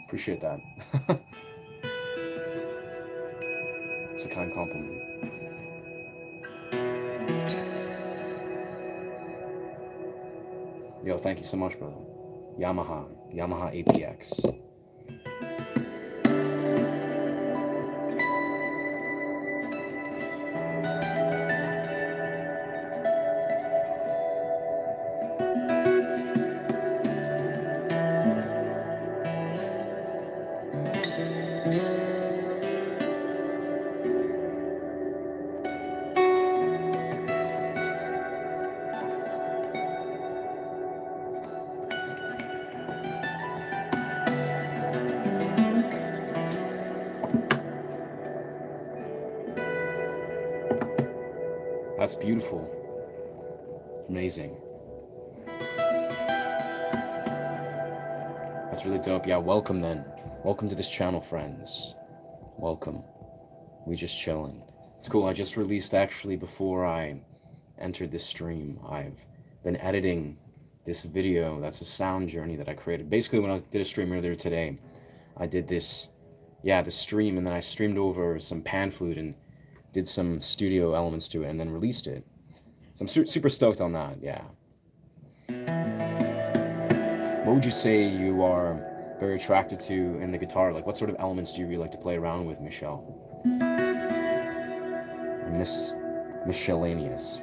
Appreciate that. It's a kind compliment. Yo, thank you so much, brother. Yamaha APX. That's beautiful. Amazing. That's really dope. Yeah, welcome then. Welcome to this channel, friends. Welcome. We just chilling. It's cool. I just released, actually, before I entered this stream, I've been editing this video. That's a sound journey that I created. Basically, when I did a stream earlier today, I did this, yeah, the stream, and then I streamed over some pan flute and did some studio elements to it and then released it. So I'm super stoked on that, yeah. What would you say you are very attracted to in the guitar? Like, what sort of elements do you really like to play around with, Michelle? Miscellaneous.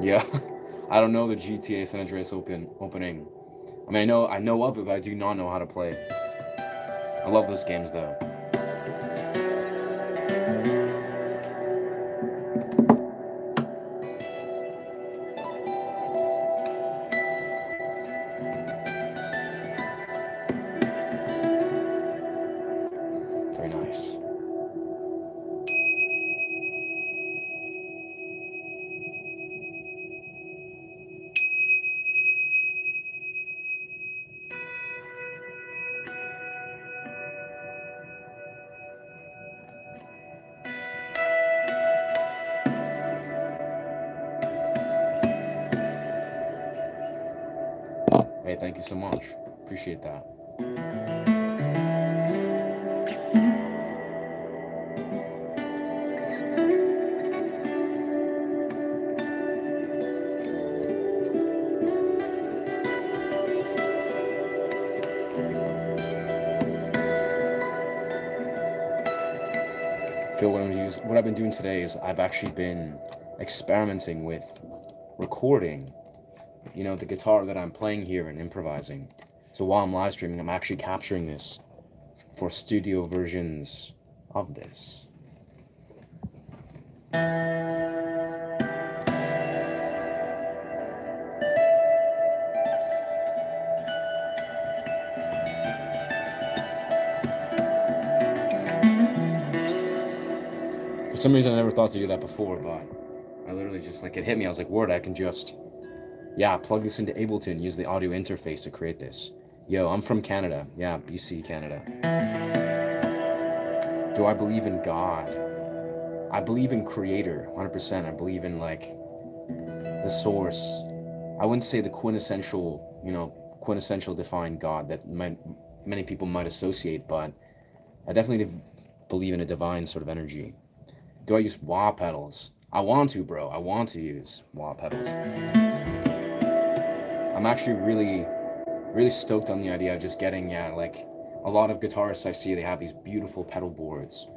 Yeah, I don't know the GTA San Andreas opening. I mean, I know of it, but I do not know how to play. I love those games, though. Very nice. Hey, thank you so much. Appreciate that. Phil, what I've been doing today is I've actually been experimenting with recording, the guitar that I'm playing here and improvising. So while I'm live streaming, I'm actually capturing this for studio versions of this. For some reason, I never thought to do that before, but I literally just, it hit me. I was like, word, I can just, plug this into Ableton, use the audio interface to create this. Yo, I'm from Canada. Yeah, BC, Canada. Do I believe in God? I believe in Creator, 100%. I believe in, the source. I wouldn't say the quintessential divine God that many people might associate, but I definitely believe in a divine sort of energy. Do I use wah pedals? I want to, bro. I want to use wah pedals. I'm actually really stoked on the idea of just getting, a lot of guitarists I see, they have these beautiful pedal boards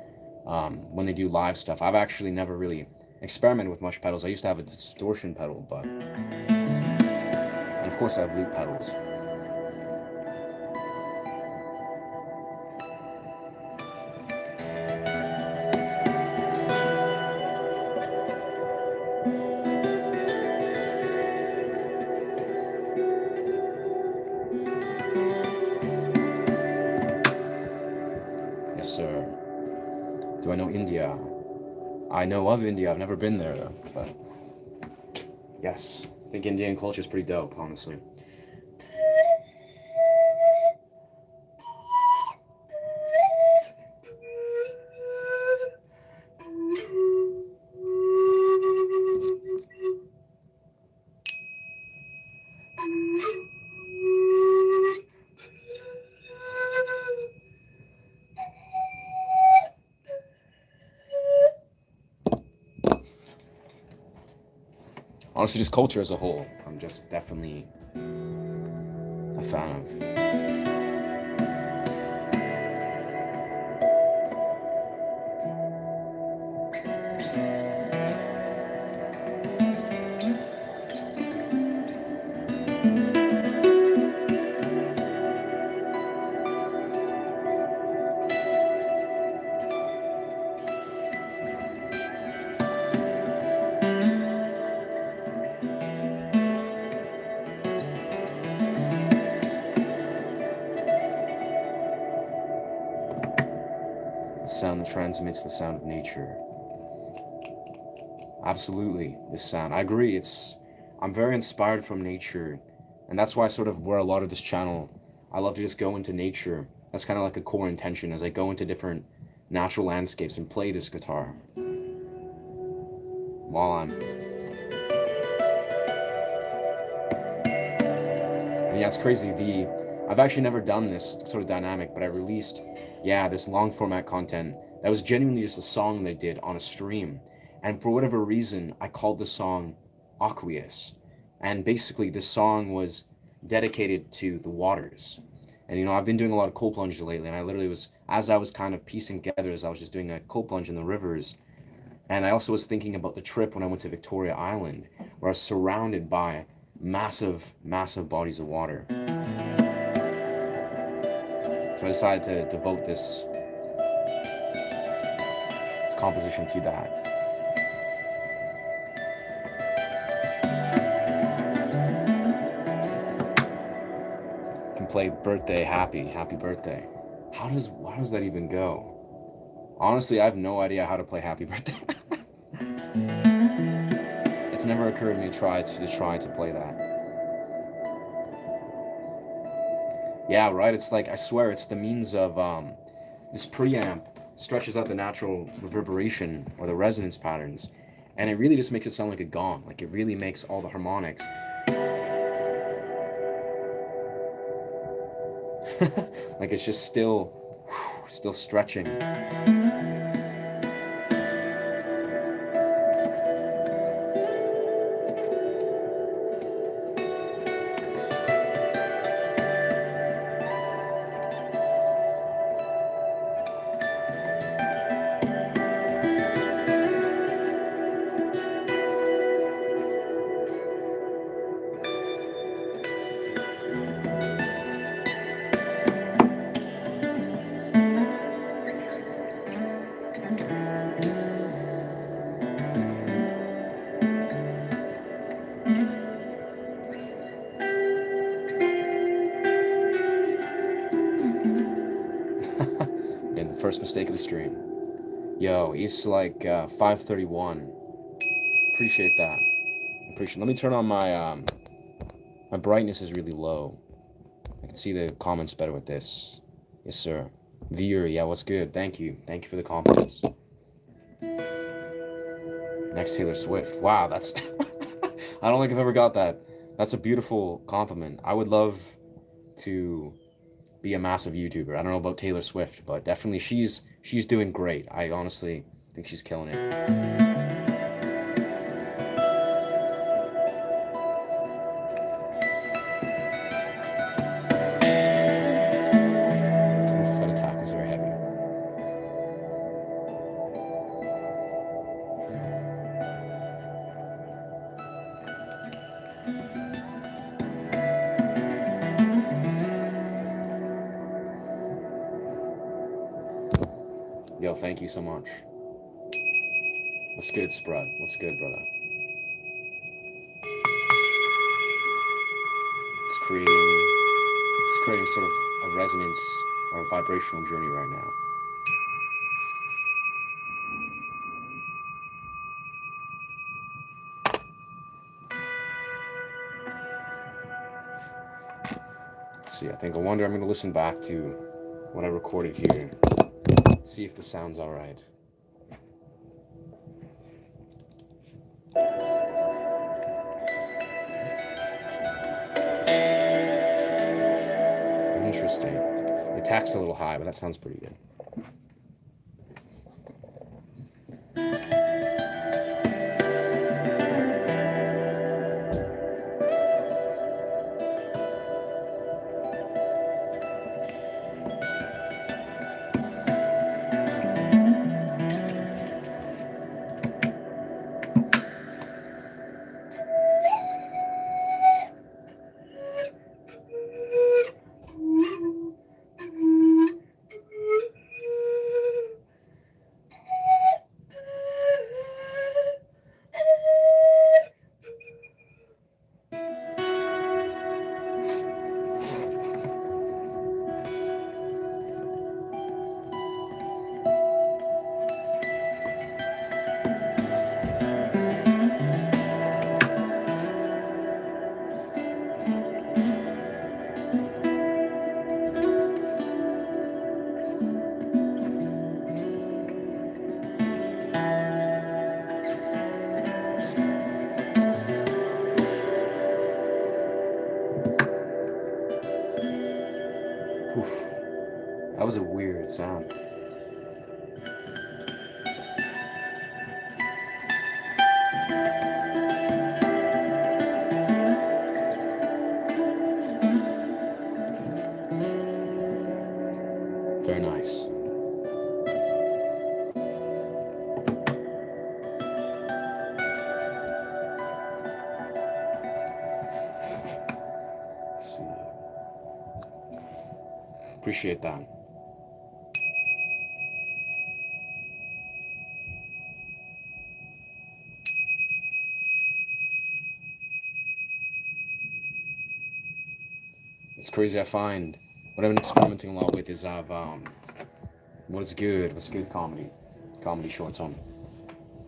when they do live stuff. I've actually never really experimented with much pedals. I used to have a distortion pedal, and of course I have loop pedals. Yes, sir. Do I know India? I know of India. I've never been there though, but yes, I think Indian culture is pretty dope, honestly. Honestly, just culture as a whole, I'm just definitely a fan of. The sound that transmits the sound of nature. Absolutely, this sound. I agree. I'm very inspired from nature, and that's why sort of where a lot of this channel, I love to just go into nature. That's kind of like a core intention as I go into different natural landscapes and play this guitar while I'm. And yeah, it's crazy. I've actually never done this sort of dynamic, but I released, yeah, this long format content that was genuinely just a song they did on a stream. And for whatever reason, I called the song Aqueous. And basically, this song was dedicated to the waters. And I've been doing a lot of cold plunges lately, and I literally was, as I was kind of piecing together, as I was just doing a cold plunge in the rivers. And I also was thinking about the trip when I went to Victoria Island, where I was surrounded by massive, massive bodies of water. So I decided to devote this composition to that. Can play birthday happy birthday. How does that even go? Honestly, I have no idea how to play happy birthday. It's never occurred to me to try to play that. Yeah, right. It's like, I swear, it's the means of this preamp stretches out the natural reverberation or the resonance patterns, and it really just makes it sound like a gong. Like, it really makes all the harmonics like it's just still stretching. And the first mistake of the stream. Yo, it's like 5:31. Appreciate that. Let me turn on my brightness is really low. I can see the comments better with this. Yes, sir. Veer, yeah, what's good? Thank you for the compliments. Next, Taylor Swift. Wow, that's I don't think I've ever got that. That's a beautiful compliment. I would love to be a massive YouTuber. I don't know about Taylor Swift, but definitely she's doing great. I honestly think she's killing it. Oof, that attack was very heavy. Yo, thank you so much. What's good, Sprud? What's good, brother? It's creating sort of a resonance or a vibrational journey right now. see. I wonder, I'm going to listen back to what I recorded here. See if the sound's alright. Interesting. The attack's a little high, but that sounds pretty good. Oof. That was a weird sound. Very nice. Let's see. Appreciate that. It's crazy. I find what I've been experimenting a lot with is what's good comedy shorts on.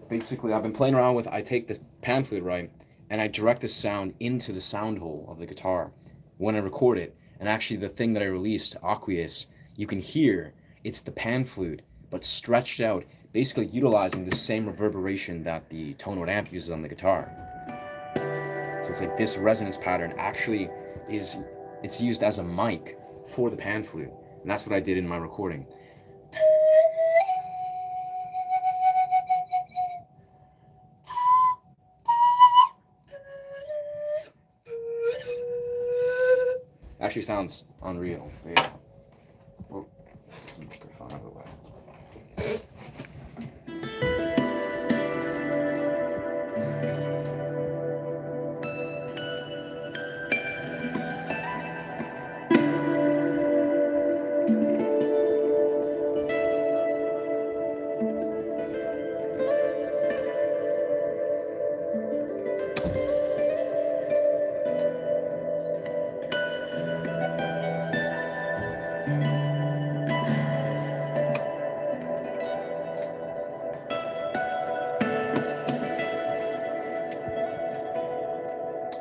Basically, I've been playing around with, I take this pan flute, right, and I direct the sound into the sound hole of the guitar when I record it. And actually, the thing that I released, Aqueous, you can hear it's the pan flute, but stretched out, basically utilizing the same reverberation that the tone amp uses on the guitar. So it's like this resonance pattern actually it's used as a mic for the pan flute, and that's what I did in my recording. Actually sounds unreal. Yeah. Oh, some microphone out of the way.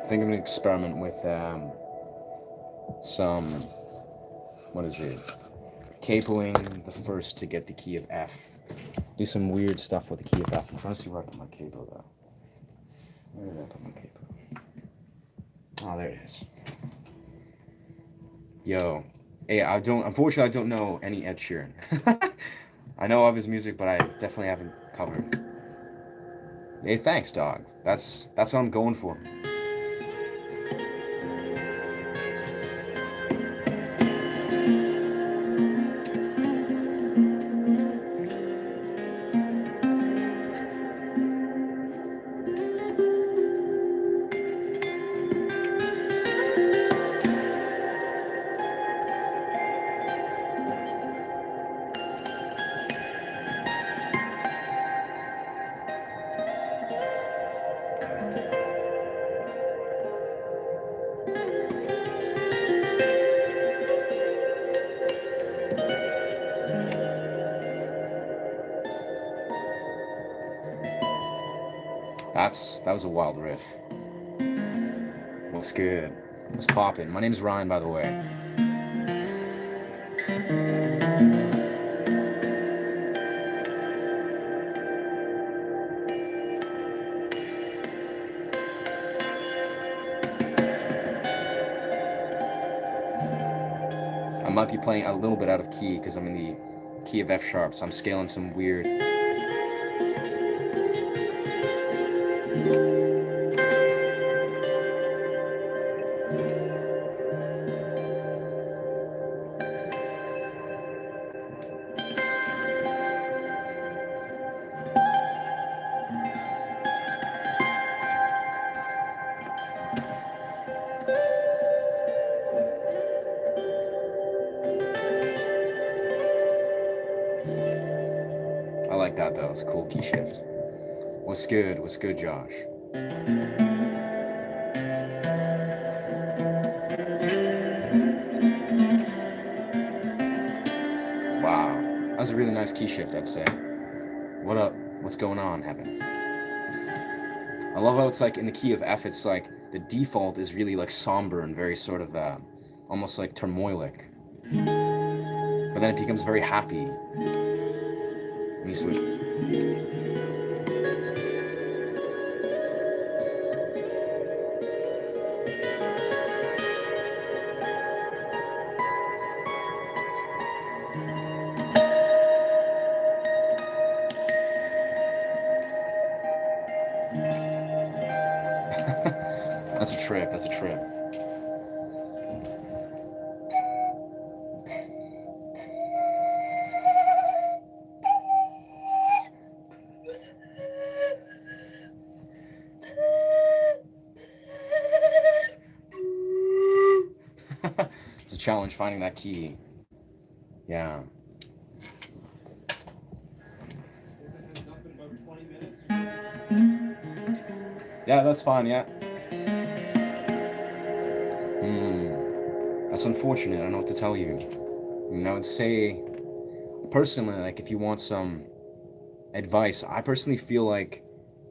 I think I'm gonna experiment with some, what is it? Capoing the first to get the key of F. Do some weird stuff with the key of F. I'm trying to see where I put my capo though. Where did I put my capo? Oh, there it is. Yo, hey, unfortunately I don't know any Ed Sheeran. I know of his music, but I definitely haven't covered. Hey, thanks, dog. That's what I'm going for. That was a wild riff. What's good? What's poppin'? My name's Ryan, by the way. I might be playing a little bit out of key because I'm in the key of F sharp, so I'm scaling some weird. I like that though. It's a cool key shift. What's good? What's good, Josh? Wow, that's a really nice key shift, I'd say. What up? What's going on, Heaven? I love how it's like in the key of F, it's like the default is really like somber and very sort of almost like turmoilic. But then it becomes very happy. And you switch. That's a trip. That's a trip. It's a challenge finding that key. Yeah. Yeah, that's fine. Yeah. That's unfortunate. I don't know what to tell you. I would say, personally, like if you want some advice, I personally feel like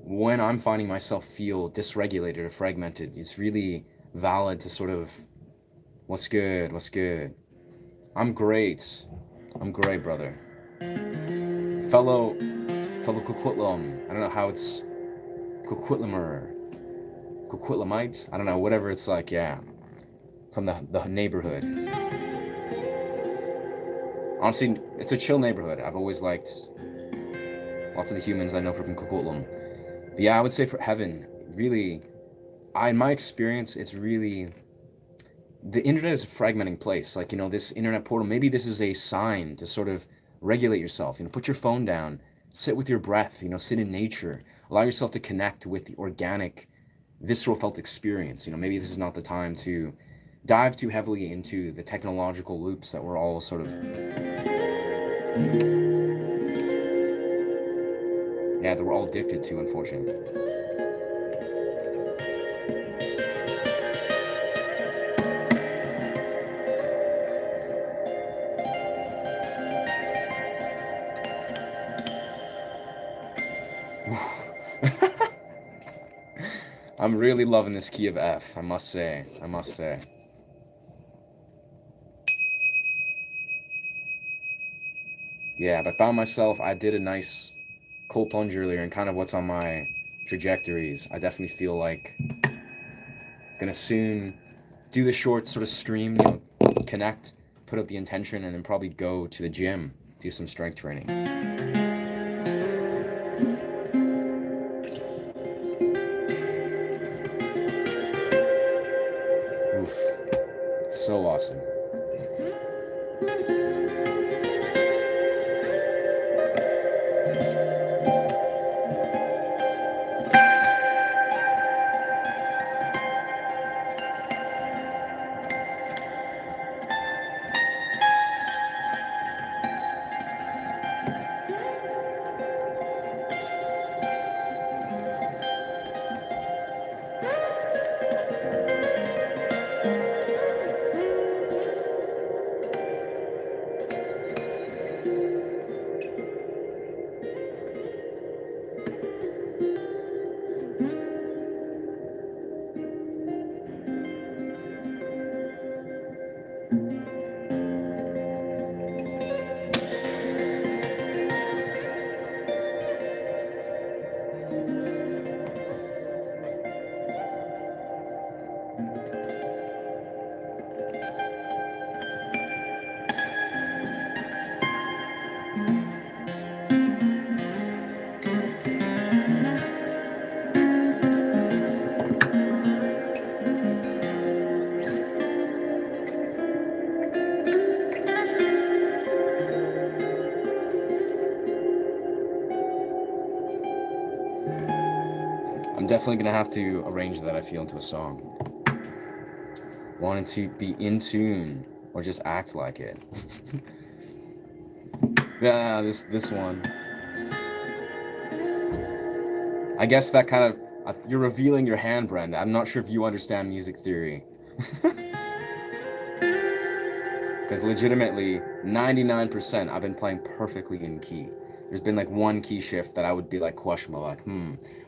when I'm finding myself feel dysregulated or fragmented, it's really valid to sort of, what's good, what's good. I'm great. I'm great, brother. Fellow Kukwitlam. I don't know how it's Kukwitlamer, Kukwitlamite. I don't know, whatever it's like. Yeah, from the neighborhood. Honestly, it's a chill neighborhood. I've always liked lots of the humans I know from Coquitlam. But yeah, I would say for Heaven, really, in my experience, it's really, the internet is a fragmenting place. Like, this internet portal, maybe this is a sign to sort of regulate yourself. Put your phone down, sit with your breath, sit in nature, allow yourself to connect with the organic, visceral felt experience. Maybe this is not the time to dive too heavily into the technological loops that we're all sort of, that we're all addicted to, unfortunately. I'm really loving this key of F, I must say. Yeah, but I found myself, I did a nice cold plunge earlier, and kind of what's on my trajectories. I definitely feel like gonna soon do the short sort of stream, connect, put up the intention, and then probably go to the gym, do some strength training. Oof, so awesome. definitely gonna have to arrange that, I feel, into a song. Wanting to be in tune or just act like it. Yeah, this one. I guess that kind of you're revealing your hand, Brenda. I'm not sure if you understand music theory. Because legitimately, 99% I've been playing perfectly in key. There's been like one key shift that I would be like questionable, like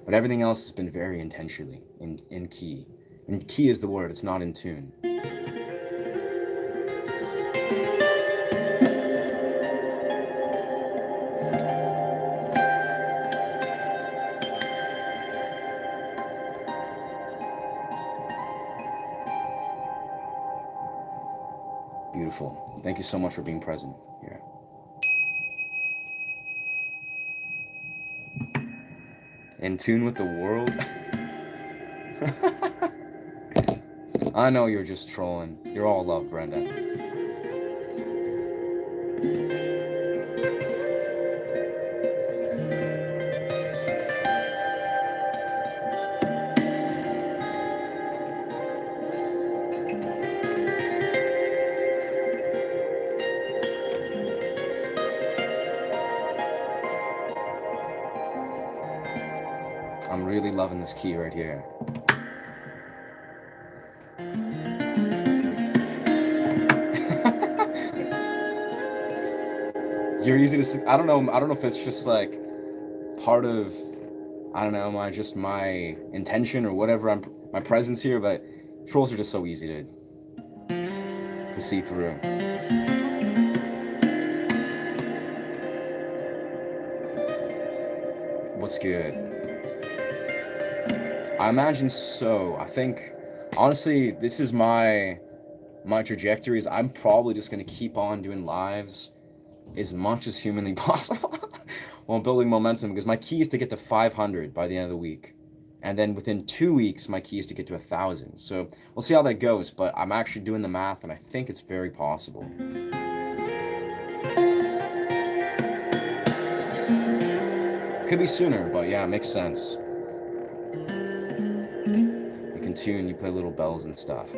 but everything else has been very intentionally in key. And key is the word. It's not in tune. Beautiful. Thank you so much for being present here. In tune with the world. I know you're just trolling. You're all love, Brenda. I'm really loving this key right here. You're easy to see. I don't know if it's just like part of, I don't know, my intention or whatever, my presence here, but trolls are just so easy to see through. What's good? I imagine so. I think honestly, this is my trajectory is I'm probably just gonna keep on doing lives as much as humanly possible while building momentum, because my key is to get to 500 by the end of the week, and then within 2 weeks my key is to get to 1,000. So we'll see how that goes, but I'm actually doing the math and I think it's very possible. Could be sooner, but yeah, it makes sense. You can tune, you play little bells and stuff.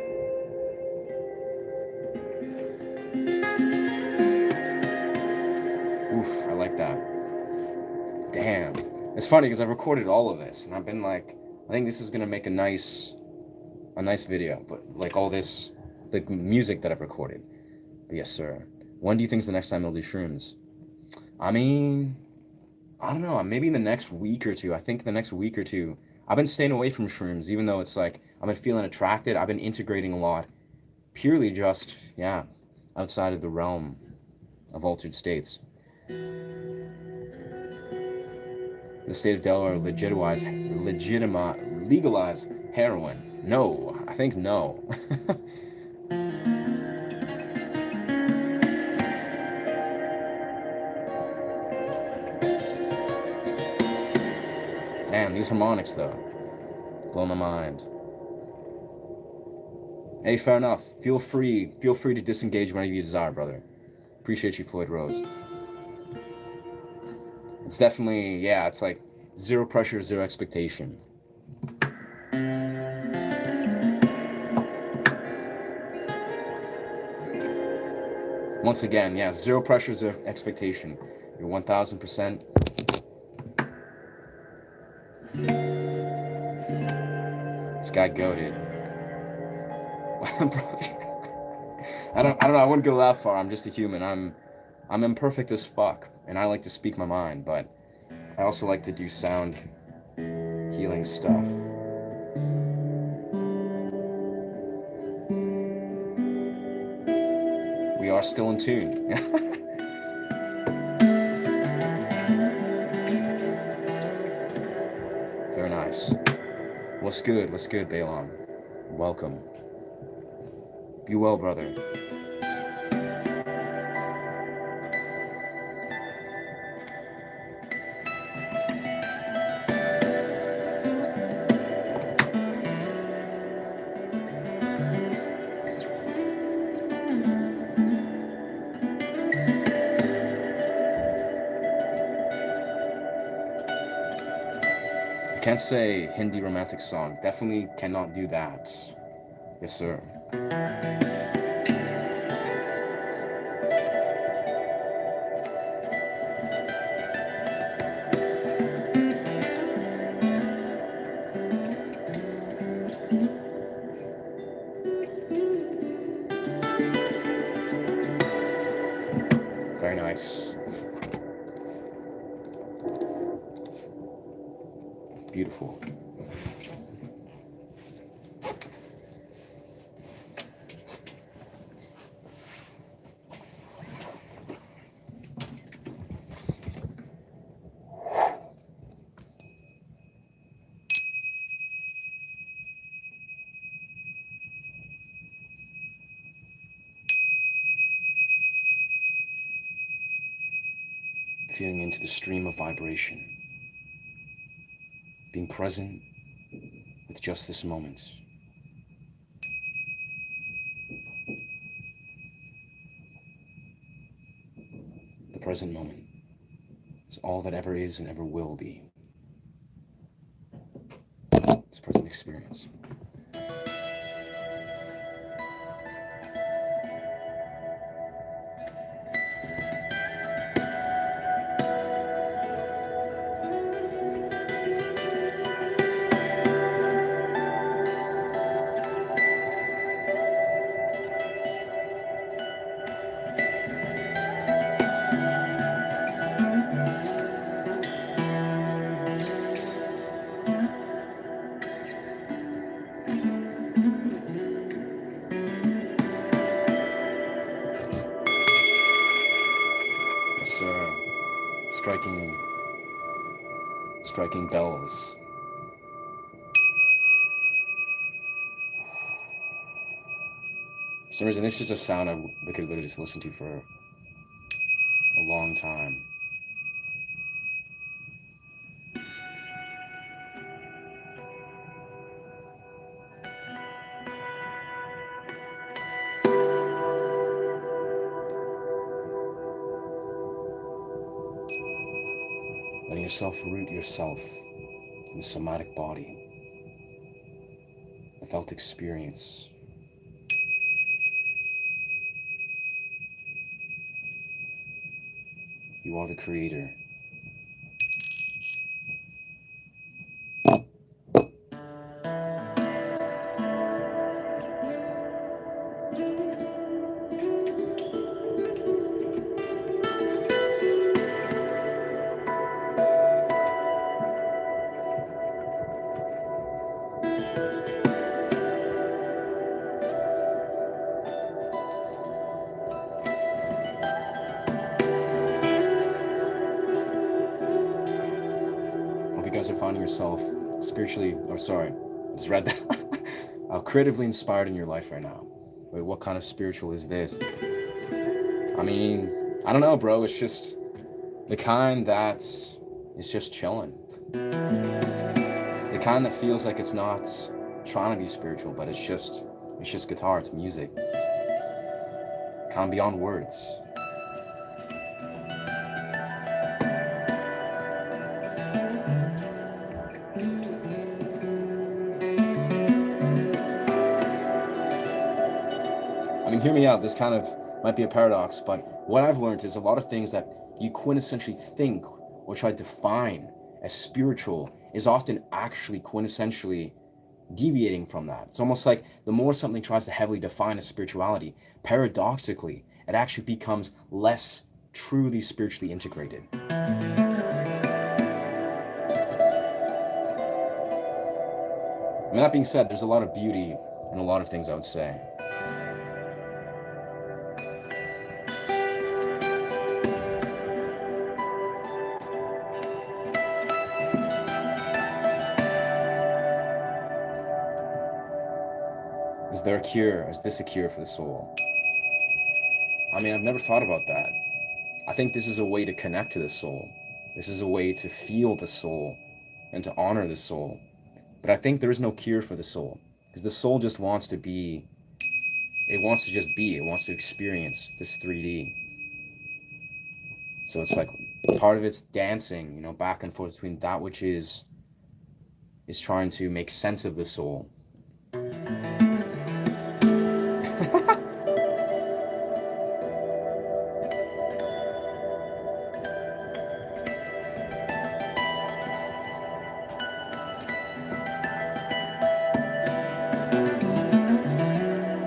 Oof, I like that. Damn. It's funny because I've recorded all of this and I've been like, I think this is gonna make a nice video, but like all this, the music that I've recorded. But yes, sir. When do you think is the next time I'll do shrooms? I mean, I don't know, maybe in the next week or two. I think the next week or two. I've been staying away from shrooms, even though it's like, I've been feeling attracted. I've been integrating a lot, purely just, yeah, outside of the realm of altered states. The state of Delaware legalize heroin. No, I think no. Damn, these harmonics though, blow my mind. Hey, fair enough. Feel free to disengage whenever you desire, brother. Appreciate you, Floyd Rose. It's definitely, yeah, it's like zero pressure, zero expectation. Once again, yeah, zero pressure, zero expectation. You're 1,000%. This guy goated. I don't know. I wouldn't go that far. I'm just a human. I'm imperfect as fuck, and I like to speak my mind, but I also like to do sound healing stuff. We are still in tune. Very nice. What's good? What's good, Balon? Welcome. Be well, brother. Can't say Hindi romantic song. Definitely cannot do that. Yes, sir. Very nice. Beautiful. Feeling into the stream of vibration. Being present with just this moment. The present moment is all that ever is and ever will be. It's present experience. Yes, sir. Striking bells. For some reason, this is a sound I could literally just listen to for a long time. Letting yourself root yourself in the somatic body, the felt experience. You are the creator. Hope you guys are finding yourself spiritually, or sorry, just read that. Creatively inspired in your life right now. Wait, what kind of spiritual is this? I mean, I don't know, bro. It's just the kind that is just chilling. The kind that feels like it's not trying to be spiritual, but it's just guitar, it's music. Kind of beyond words. I mean, hear me out. This kind of might be a paradox, but what I've learned is a lot of things that you quintessentially think or try to define as spiritual is often actually quintessentially deviating from that. It's almost like the more something tries to heavily define as spirituality, paradoxically, it actually becomes less truly spiritually integrated. I mean, that being said, there's a lot of beauty in a lot of things, I would say. Is there a cure? Is this a cure for the soul? I mean, I've never thought about that. I think this is a way to connect to the soul. This is a way to feel the soul and to honor the soul. But I think there is no cure for the soul, because the soul just wants to be, it wants to just be, it wants to experience this 3D. So it's like part of it's dancing, back and forth between that which is is trying to make sense of the soul.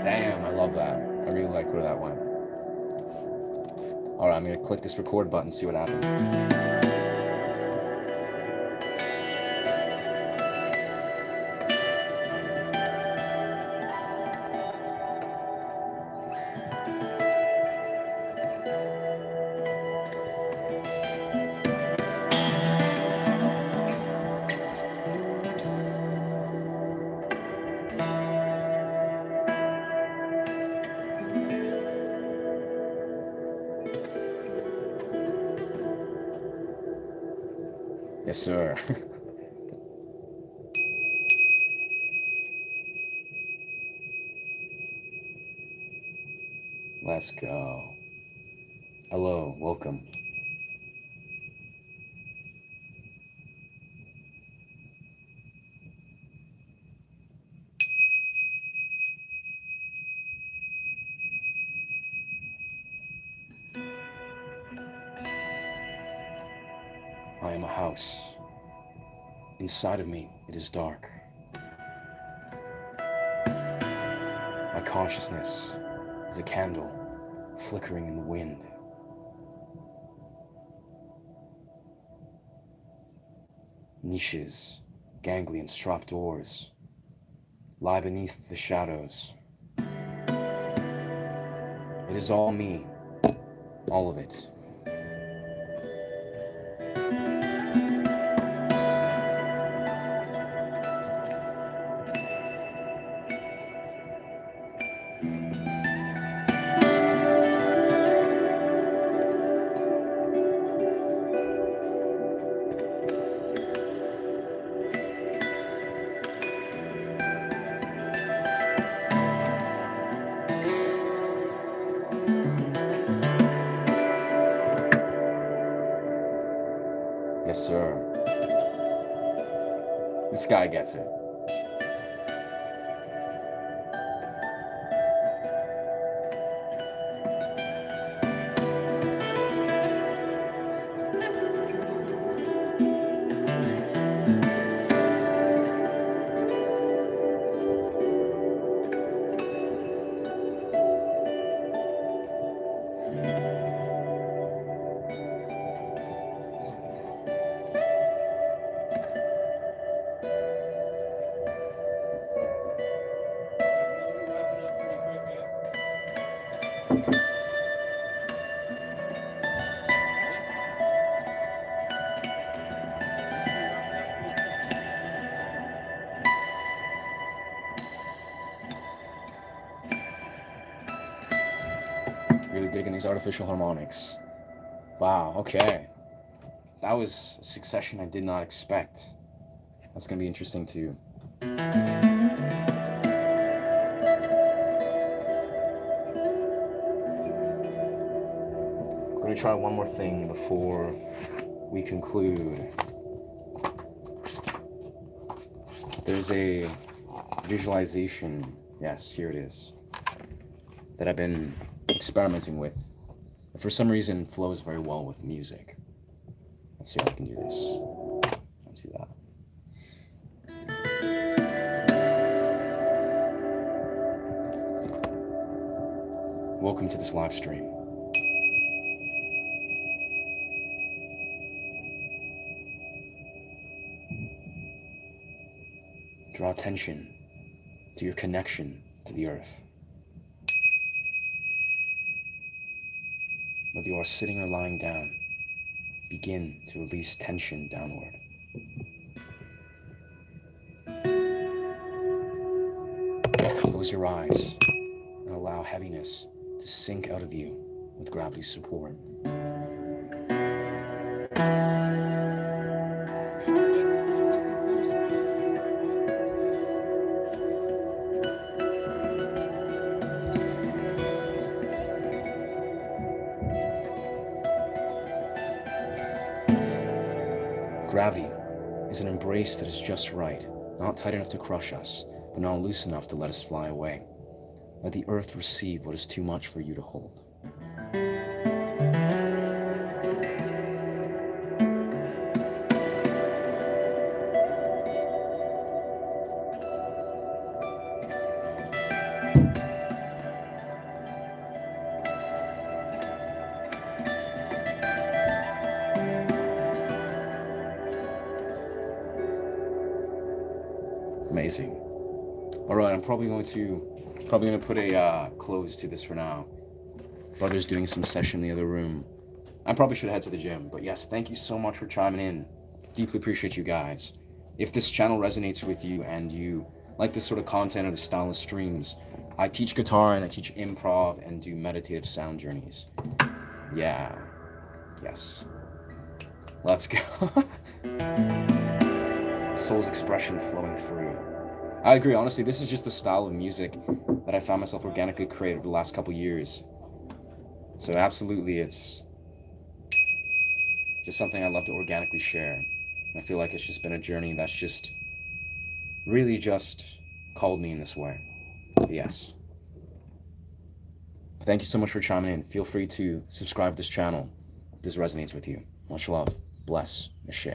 Damn, I love that. I really like where that went. Alright, I'm gonna click this record button, see what happens. Yes, sir. Let's go. Hello, welcome. I am a house. Inside of me, it is dark. My consciousness is a candle flickering in the wind. Niches, ganglions, trap doors lie beneath the shadows. It is all me, all of it. Yes, sir. This guy gets it. Really digging these artificial harmonics. Wow, okay. That was a succession I did not expect. That's gonna be interesting too. I'm gonna try one more thing before we conclude. There's a visualization, yes, here it is, that I've been experimenting with. For some reason, flows very well with music. Let's see how I can do this. Let's do that. Welcome to this live stream. Draw attention to your connection to the earth. Whether you are sitting or lying down, begin to release tension downward. Close your eyes and allow heaviness to sink out of you with gravity's support. Gravity is an embrace that is just right. not tight enough to crush us, but not loose enough to let us fly away. Let the earth receive what is too much for you to hold. Amazing. All right, I'm probably going to put a close to this for now. Brother's doing some session in the other room. I probably should head to the gym, but yes, thank you so much for chiming in. Deeply appreciate you guys. If this channel resonates with you and you like this sort of content or the style of streams, I teach guitar and I teach improv and do meditative sound journeys. Yeah. Yes. Let's go. Soul's expression flowing through. I agree, honestly, this is just the style of music that I found myself organically creating over the last couple years. So absolutely, it's just something I love to organically share. I feel like it's just been a journey that's just really just called me in this way. But yes. Thank you so much for chiming in. Feel free to subscribe to this channel if this resonates with you. Much love. Bless. And share.